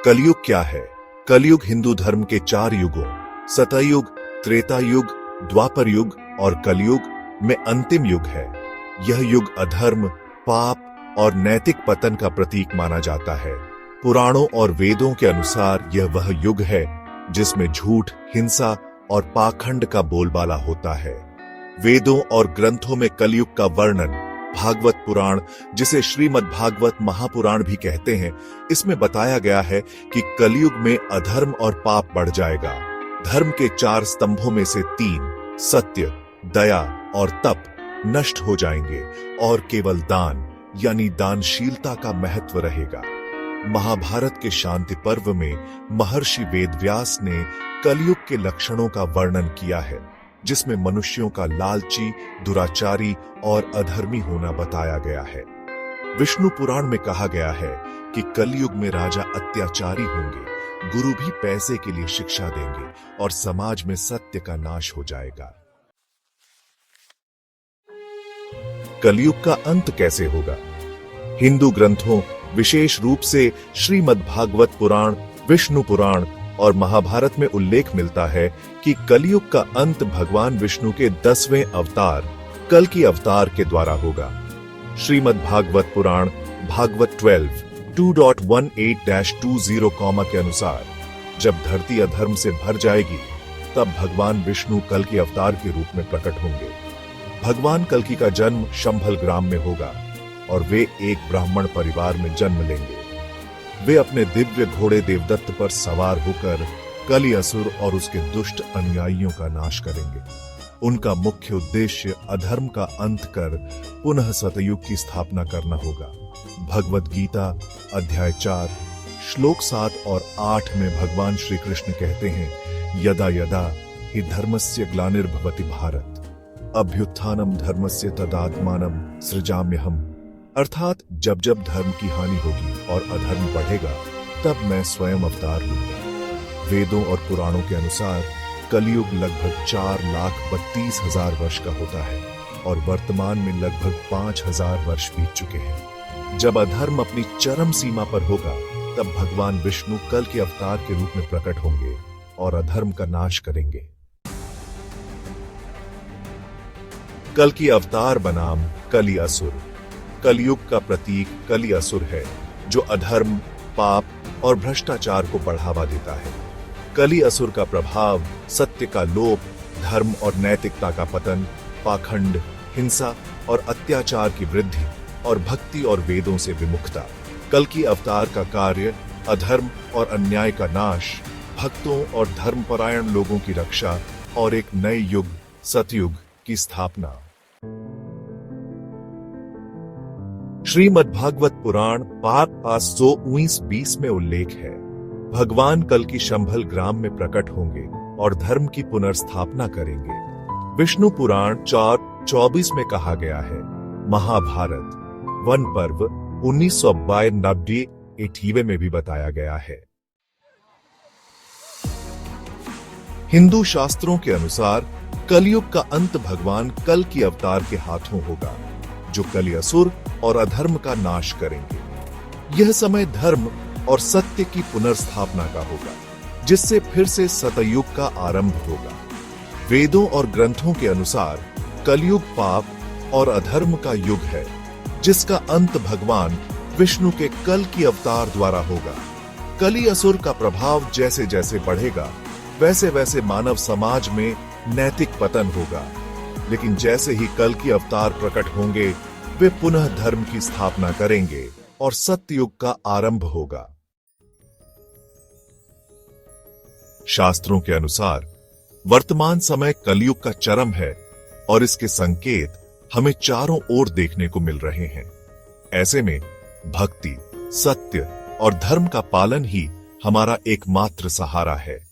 कलयुग क्या है? कलयुग हिंदू धर्म के 4 युगों सतयुग, त्रेता युग, द्वापर युग और कलयुग में अंतिम युग है। यह युग अधर्म, पाप और नैतिक पतन का प्रतीक माना जाता है। पुराणों और वेदों के अनुसार यह वह युग है जिसमें झूठ, हिंसा और पाखंड का बोलबाला होता है। वेदों और ग्रंथों में कलयुग का वर्णन भागवत पुराण, जिसे श्रीमद् भागवत महापुराण भी कहते हैं, इसमें बताया गया है कि कलयुग में अधर्म और पाप बढ़ जाएगा। धर्म के 4 स्तंभों में से 3 सत्य, दया और तप नष्ट हो जाएंगे और केवल दान यानी दानशीलता का महत्व रहेगा। महाभारत के शांति पर्व में महर्षि वेदव्यास ने कलयुग के लक्षणों का वर्णन किया है, जिसमें मनुष्यों का लालची, दुराचारी और अधर्मी होना बताया गया है। विष्णु पुराण में कहा गया है कि कलयुग में राजा अत्याचारी होंगे, गुरु भी पैसे के लिए शिक्षा देंगे और समाज में सत्य का नाश हो जाएगा। कलयुग का अंत कैसे होगा? हिंदू ग्रंथों, विशेष रूप से श्रीमद् भागवत पुराण, विष्णु पुराण और महाभारत में उल्लेख मिलता है कि कलयुग का अंत भगवान विष्णु के 10वें अवतार कल्कि अवतार के द्वारा होगा। श्रीमद् भागवत पुराण भागवत 12:2.18-20 के अनुसार जब धरती अधर्म से भर जाएगी, तब भगवान विष्णु कल्कि अवतार के रूप में प्रकट होंगे। भगवान कल्कि का जन्म शंभल ग्राम में होगा और वे एक ब्राह्मण परिवार में जन्म लेंगे। वे अपने दिव्य घोड़े देवदत्त पर सवार होकर कलि असुर और उसके दुष्ट अनुयायियों का नाश करेंगे। उनका मुख्य उद्देश्य अधर्म का अंत कर पुनः सतयुग की स्थापना करना होगा। भगवद गीता अध्याय 4 श्लोक 7 और 8 में भगवान श्री कृष्ण कहते हैं, यदा यदा हि धर्मस्य ग्लानिर्भवति भारत अभ्युत्थानम धर्मस्य तदात्मानम सृजाम्यहम्। अर्थात जब जब धर्म की हानि होगी और अधर्म बढ़ेगा, तब मैं स्वयं अवतार लूंगा। वेदों और पुराणों के अनुसार कलयुग लगभग 4,32,000 वर्ष का होता है और वर्तमान में लगभग 5,000 वर्ष बीत चुके हैं। जब अधर्म अपनी चरम सीमा पर होगा, तब भगवान विष्णु कल्कि अवतार के रूप में प्रकट होंगे और अधर्म का नाश करेंगे। कल्कि अवतार बनाम कलि असुर। कलयुग का प्रतीक कलि असुर है, जो अधर्म, पाप और भ्रष्टाचार को बढ़ावा देता है। कलि असुर का प्रभाव सत्य का लोप, धर्म और नैतिकता का पतन, पाखंड, हिंसा और अत्याचार की वृद्धि और भक्ति और वेदों से विमुखता। कल्कि अवतार का कार्य अधर्म और अन्याय का नाश, भक्तों और धर्मपरायण लोगों की रक्षा और एक नए युग सतयुग की स्थापना। श्रीमद् भागवत पुराण पाठ 519-20 में उल्लेख है, भगवान कल्कि शंभल ग्राम में प्रकट होंगे और धर्म की पुनर्स्थापना करेंगे। विष्णु पुराण 4:24 में कहा गया है। महाभारत वन पर्व 1992-91 में भी बताया गया है। हिंदू शास्त्रों के अनुसार कलयुग का अंत भगवान कल्कि अवतार के हाथों होगा, जो कलि असुर और अधर्म का नाश करेंगे। यह समय धर्म और सत्य की पुनर्स्थापना का होगा, जिससे फिर से सतयुग का आरंभ होगा। वेदों और ग्रंथों के अनुसार कलयुग पाप और अधर्म का युग है, जिसका अंत भगवान विष्णु के कल्कि अवतार द्वारा होगा। कलि असुर का प्रभाव जैसे जैसे बढ़ेगा, वैसे वैसे मानव समाज में नैतिक पतन होगा। लेकिन जैसे ही कल्कि अवतार प्रकट होंगे, वे पुनः धर्म की स्थापना करेंगे और सत्ययुग का आरंभ होगा। शास्त्रों के अनुसार वर्तमान समय कलयुग का चरम है और इसके संकेत हमें चारों ओर देखने को मिल रहे हैं। ऐसे में भक्ति, सत्य और धर्म का पालन ही हमारा एकमात्र सहारा है।